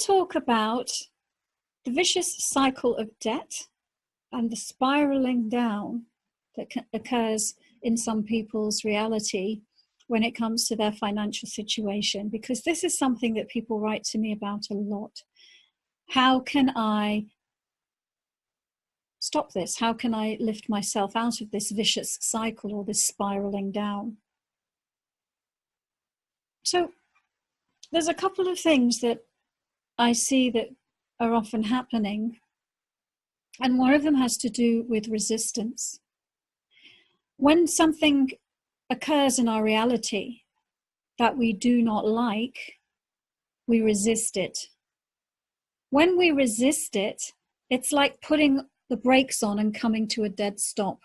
talk about the vicious cycle of debt and the spiraling down that occurs in some people's reality when it comes to their financial situation, because this is something that people write to me about a lot. How can I stop this? How can I lift myself out of this vicious cycle or this spiraling down? So there's a couple of things that I see that are often happening, and one of them has to do with resistance. When something occurs in our reality that we do not like, we resist it. When we resist it, it's like putting the brakes on and coming to a dead stop.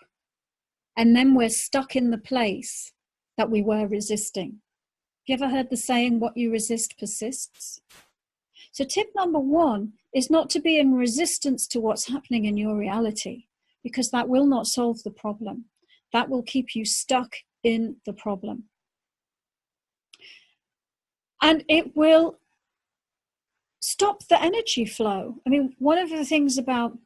And then we're stuck in the place that we were resisting. You ever heard the saying, what you resist persists? So tip number one is not to be in resistance to what's happening in your reality, because that will not solve the problem. That will keep you stuck in the problem. And it will stop the energy flow. I mean, one of the things about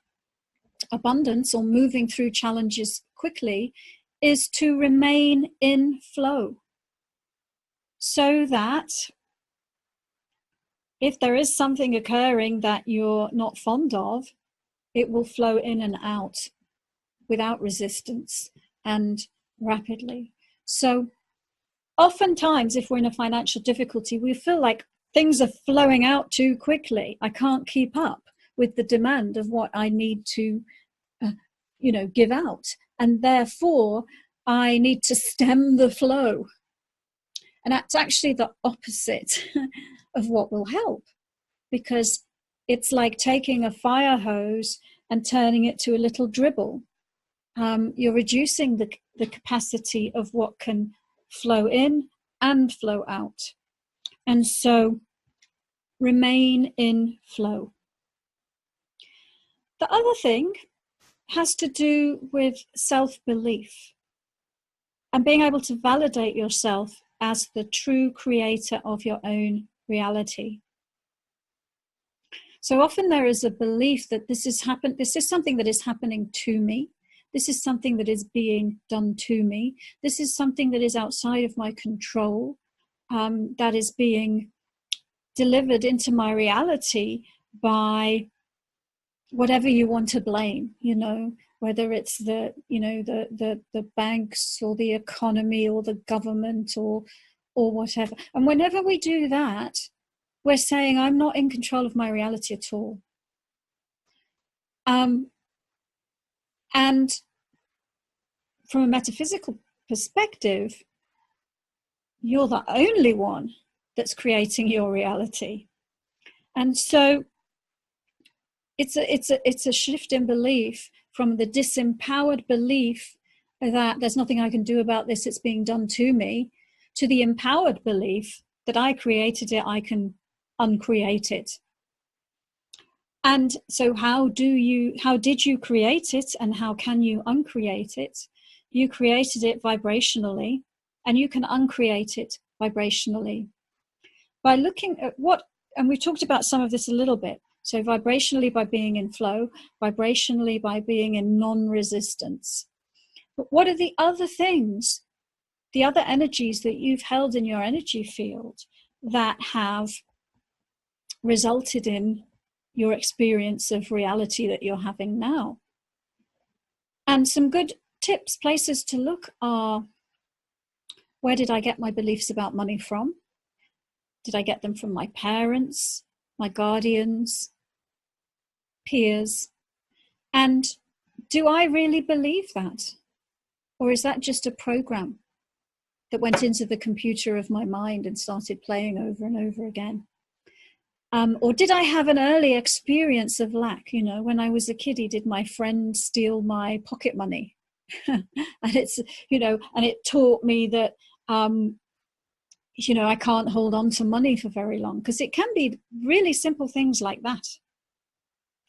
abundance or moving through challenges quickly is to remain in flow, so that if there is something occurring that you're not fond of, it will flow in and out without resistance and rapidly. So oftentimes, if we're in a financial difficulty, we feel like things are flowing out too quickly. I can't keep up with the demand of what I need to, give out. And therefore, I need to stem the flow. And that's actually the opposite of what will help, because it's like taking a fire hose and turning it to a little dribble. You're reducing the capacity of what can flow in and flow out. And so remain in flow. The other thing has to do with self-belief and being able to validate yourself as the true creator of your own reality. So often there is a belief that this is something that is happening to me. This is something that is being done to me. This is something that is outside of my control, that is being delivered into my reality by whatever you want to blame, whether it's the banks or the economy or the government or whatever. And whenever we do that, we're saying, I'm not in control of my reality at all. And from a metaphysical perspective, you're the only one that's creating your reality. And so it's a shift in belief from the disempowered belief that there's nothing I can do about this, it's being done to me, to the empowered belief that I created it, I can uncreate it. And so how did you create it, and how can you uncreate it? You created it vibrationally, and you can uncreate it vibrationally by looking at and we talked about some of this a little bit. So vibrationally by being in flow, vibrationally by being in non-resistance. But what are the other things, the other energies that you've held in your energy field that have resulted in your experience of reality that you're having now? And some good tips, places to look are, where did I get my beliefs about money from? Did I get them from my parents, my guardians, peers? And do I really believe that? Or is that just a program that went into the computer of my mind and started playing over and over again? Or did I have an early experience of lack? When I was a kiddie, did my friend steal my pocket money? And it taught me that, I can't hold on to money for very long, because it can be really simple things like that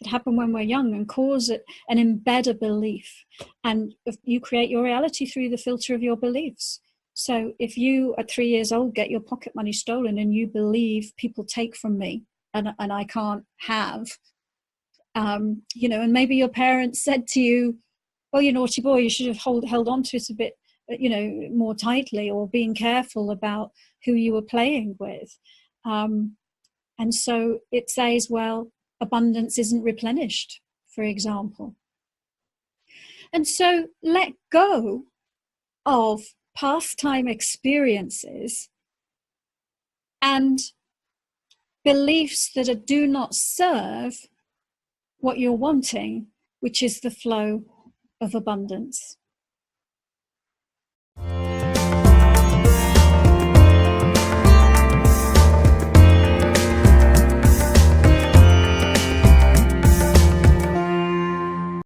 happen when we're young and cause it and embed a belief. And you create your reality through the filter of your beliefs. So if you at 3 years old get your pocket money stolen and you believe people take from me and I can't have. You know, and maybe your parents said to you, well, you naughty boy, you should have held on to it a bit, you know, more tightly, or being careful about who you were playing with. And so it says, well, abundance isn't replenished, for example. And so let go of pastime experiences and beliefs that do not serve what you're wanting, which is the flow of abundance.